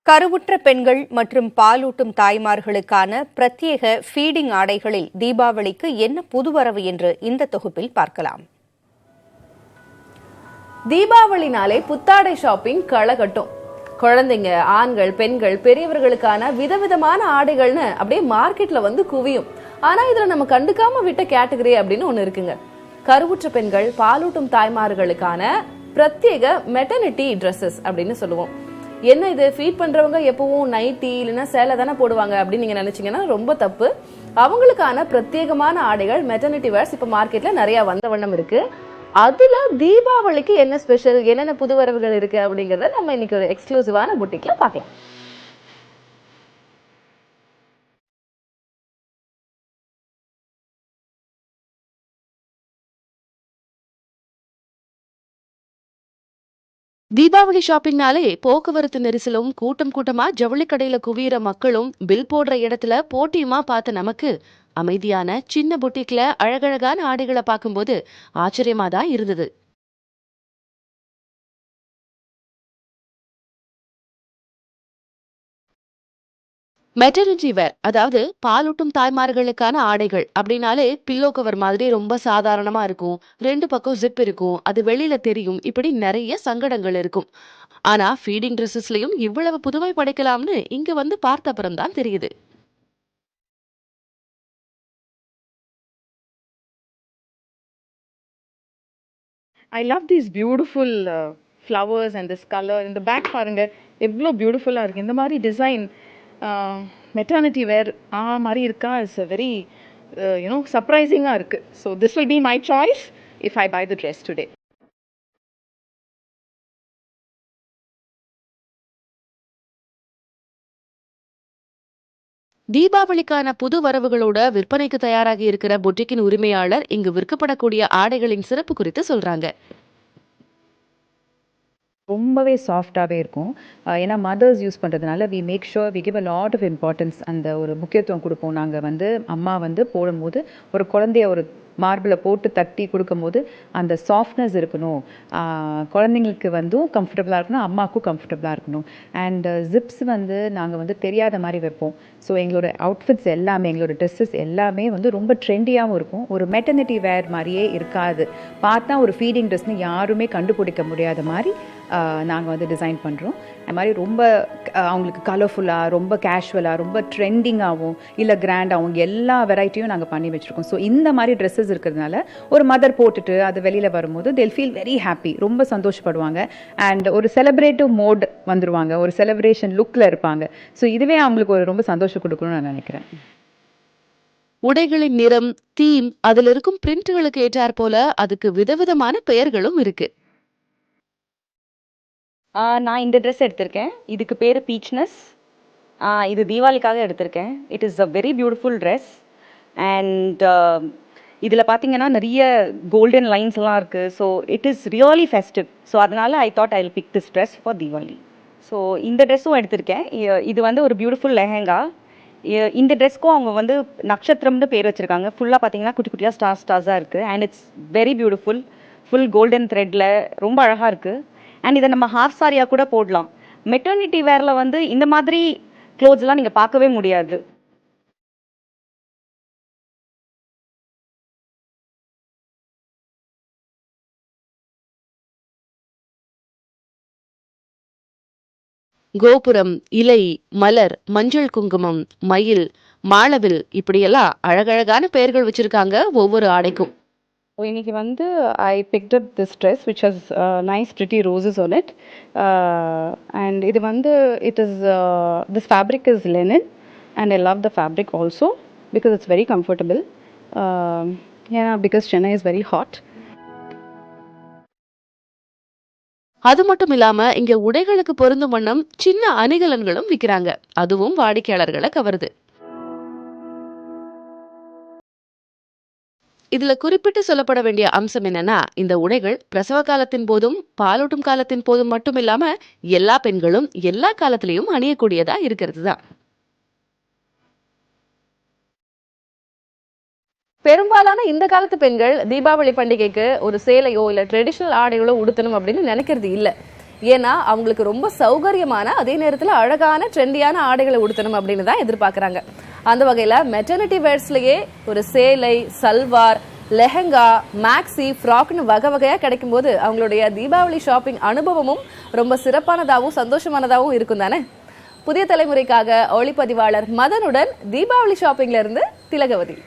கருவுற்ற பெண்கள் மற்றும் பாலூட்டும் தாய்மார்களுக்கான பிரத்யேக ஃபீடிங் ஆடைகளில் தீபாவளிக்கு என்ன புதுவரவு என்று இந்த தொகுப்பில் பார்க்கலாம். தீபாவளினாலே புத்தாடை ஷாப்பிங் களை கட்டும். குழந்தைங்க, ஆண்கள், பெண்கள், பெரியவர்களுக்கான விதவிதமான ஆடைகள்னு அப்படியே மார்க்கெட்ல வந்து குவியும். ஆனா இதுல நம்ம கண்டுக்காம விட்ட கேட்டகரி அப்படின்னு ஒண்ணு இருக்குங்க. கருவுற்ற பெண்கள், பாலூட்டும் தாய்மார்களுக்கான பிரத்யேக மெட்டர்னிட்டி ட்ரெஸ்ஸஸ் அப்படின்னு சொல்லுவோம். என்ன இது, ஃபீட் பண்றவங்க எப்பவும் நைட்டி இல்லைன்னா சேலை தானே போடுவாங்க அப்படின்னு நீங்க நினைச்சீங்கன்னா ரொம்ப தப்பு. அவங்களுக்கான பிரத்யேகமான ஆடைகள், மெட்டர்னிட்டி வேர்ஸ் இப்ப மார்க்கெட்ல நிறைய வந்த வண்ணம் இருக்கு. அதுல தீபாவளிக்கு என்ன ஸ்பெஷல், என்னென்ன புது வரவுகள் இருக்கு அப்படிங்கறத நம்ம இன்னைக்கு ஒரு எக்ஸ்க்ளூசிவான புட்டிக்ல பார்க்கலாம். தீபாவளி ஷாப்பிங்னாலே போக்குவரத்து நெரிசலும் கூட்டம் கூட்டமா ஜவுளி கடையில குவியிற மக்களும் பில் போடுற இடத்துல போட்டியுமா பார்த்த நமக்கு அமைதியான சின்ன புட்டிக்ல அழகழகான ஆடைகளை பார்க்கும்போது ஆச்சரியமா தான் இருந்தது. மெட்டர்னிட்டி வேர், அதாவது பாலூட்டும் தாய்மார்களுக்கான ஆடைகள் அப்படின்னாலே பில்லோ கவர் மாதிரி ரொம்ப சாதாரணமா இருக்கும். ரெண்டு பக்கம் ஜிப் இருக்கும், அது வெளியில தெரியும், இப்படி நிறைய சங்கடங்கள் இருக்கும். ஆனா ஃபீடிங் ட்ரெஸ்ஸஸ்லயும் இவ்வளவு புதுமை படைக்கலாம்னு இங்க வந்து பார்த்த அப்புறம் தான் தெரியுது. I love these beautiful flowers and this color. In the back பாருங்க எவ்வளோ பியூட்டிஃபுல்லாக இருக்குது. இந்த மாதிரி டிசைன் மெட்டர்னிட்டி வேர் மாதிரி இருக்கா, இட்ஸ் அ வெரி சர்ப்ரைசிங்காக இருக்குது. So this will be my choice if I buy the dress today. தீபாவளிக்கான புது வரவுகளோட விற்பனைக்கு தயாராகி இருக்கிற பொட்டிக்கின் உரிமையாளர் இங்கு விற்கப்படக்கூடிய ஆடைகளின் சிறப்பு குறித்து சொல்றாங்க. ரொம்பவே சாஃப்டாகவே இருக்கும். ஏன்னா மதர்ஸ் யூஸ் பண்ணுறதுனால we make sure we give a lot of importance, அந்த ஒரு முக்கியத்துவம் கொடுப்போம். நாங்கள் வந்து அம்மா வந்து போடும்போது ஒரு குழந்தைய ஒரு மார்பிளை போட்டு தட்டி கொடுக்கும்போது அந்த சாஃப்ட்னஸ் இருக்கணும், குழந்தைங்களுக்கு வந்து கம்ஃபர்டபுளாக இருக்கணும், அம்மாவுக்கும் கம்ஃபர்டபுளாக இருக்கணும். அண்ட் ஜிப்ஸ் வந்து நாங்கள் வந்து தெரியாத மாதிரி வைப்போம். ஸோ எங்களோட அவுட்ஃபிட்ஸ் எல்லாமே, எங்களோட ட்ரெஸ்ஸஸ் எல்லாமே வந்து ரொம்ப ட்ரெண்டியாகவும் இருக்கும். ஒரு மெட்டர்னிட்டி வேர் மாதிரியே இருக்காது. பார்த்தா ஒரு ஃபீடிங் ட்ரெஸ்னு யாருமே கண்டுபிடிக்க முடியாத மாதிரி நாங்கள் வந்து டிசைன் பண்ணுறோம். அது மாதிரி ரொம்ப அவங்களுக்கு கலர்ஃபுல்லாக, ரொம்ப கேஷுவலாக, ரொம்ப ட்ரெண்டிங்காகவும் இல்லை கிராண்டாகவும் எல்லா வெரைட்டியும் நாங்கள் பண்ணி வச்சுருக்கோம். ஸோ இந்த மாதிரி ட்ரெஸ்ஸஸ் இருக்கிறதுனால ஒரு மதர் போட்டுட்டு அது வெளியில் வரும்போது they'll feel வெரி ஹாப்பி, ரொம்ப சந்தோஷப்படுவாங்க. அண்ட் ஒரு செலிப்ரேட்டிவ் மோட் வந்துடுவாங்க, ஒரு செலிப்ரேஷன் லுக்கில் இருப்பாங்க. ஸோ இதுவே அவங்களுக்கு ஒரு ரொம்ப சந்தோஷம் கொடுக்கணும்னு நான் நினைக்கிறேன். உடைகளின் நிறம், தீம், அதுல இருக்கும் பிரிண்ட்களுக்கு ஏற்றாற் போல அதுக்கு விதவிதமான பெயர்களும் இருக்கு. நான் இந்த ட்ரெஸ் எடுத்திருக்கேன். இதுக்கு பேர் பீச்னஸ். இது தீபாவளிக்காக எடுத்திருக்கேன். It is a very beautiful dress. And இதில் பார்த்தீங்கன்னா நிறைய கோல்டன் லைன்ஸ்லாம் இருக்குது. So it is really festive. So அதனால் I thought I will pick this dress for Deepavali. So இந்த ட்ரெஸ்ஸும் எடுத்திருக்கேன். இது வந்து ஒரு பியூட்டிஃபுல் லெஹெங்கா. இந்த ட்ரெஸ்க்கும் அவங்க வந்து நட்சத்திரம்னு பேர் வச்சுருக்காங்க. ஃபுல்லாக பார்த்தீங்கன்னா குட்டி குட்டியாக ஸ்டார்ஸாக இருக்குது. And it's very beautiful. Full golden த்ரெட்டில் ரொம்ப அழகாக இருக்குது. அண்ட் இதை நம்ம ஹாஃப் சாரியாக கூட போடலாம். மெட்டர்னிட்டி வேரில் வந்து இந்த மாதிரி க்ளோத்ஸ்லாம் நீங்கள் பார்க்கவே முடியாது. கோபுரம், இலை, மலர், மஞ்சள் குங்குமம், மயில், மாளவில், இப்படியெல்லாம் அழகழகான பெயர்கள் வச்சிருக்காங்க ஒவ்வொரு ஆடைக்கும். இன்னைக்கு வந்து I picked up this dress which has nice pretty roses on it. And இது வந்து it is this fabric is linen and I love the fabric also because it's very comfortable. ஏன்னா because Chennai is very hot. அது மட்டும் இல்லாம இங்க உடைகளுக்கு பொருந்தும் வண்ணம் சின்ன அணிகலன்களும் விக்கிறாங்க. அதுவும் வாடிக்கையாளர்களை கவருது. இதுல குறிப்பிட்டு சொல்லப்பட வேண்டிய அம்சம் என்னன்னா, இந்த உடைகள் பிரசவ காலத்தின் போதும் பாலூட்டும் காலத்தின் போதும் மட்டும் இல்லாம எல்லா பெண்களும் எல்லா காலத்திலையும் அணியக்கூடியதா இருக்கிறது தான். பெரும்பாலான இந்த காலத்து பெண்கள் தீபாவளி பண்டிகைக்கு ஒரு சேலையோ இல்லை ட்ரெடிஷ்னல் ஆடைகளோ உடுத்தணும் அப்படின்னு நினைக்கிறது இல்லை. ஏன்னா அவங்களுக்கு ரொம்ப சௌகரியமான அதே நேரத்துல அழகான ட்ரெண்டியான ஆடைகளை உடுத்தணும் அப்படின்னு தான் எதிர்பார்க்கறாங்க. அந்த வகையில மெட்டர்னிட்டி வேர்ஸ்லயே ஒரு சேலை, சல்வார், லெஹங்கா, மேக்ஸி, ஃப்ராக்னு வகை வகையா கிடைக்கும் போது அவங்களுடைய தீபாவளி ஷாப்பிங் அனுபவமும் ரொம்ப சிறப்பானதாகவும் சந்தோஷமானதாகவும் இருக்கும் தானே. புதிய தலைமுறைக்காக ஒளிப்பதிவாளர் மதனுடன் தீபாவளி ஷாப்பிங்ல இருந்து திலகவதி.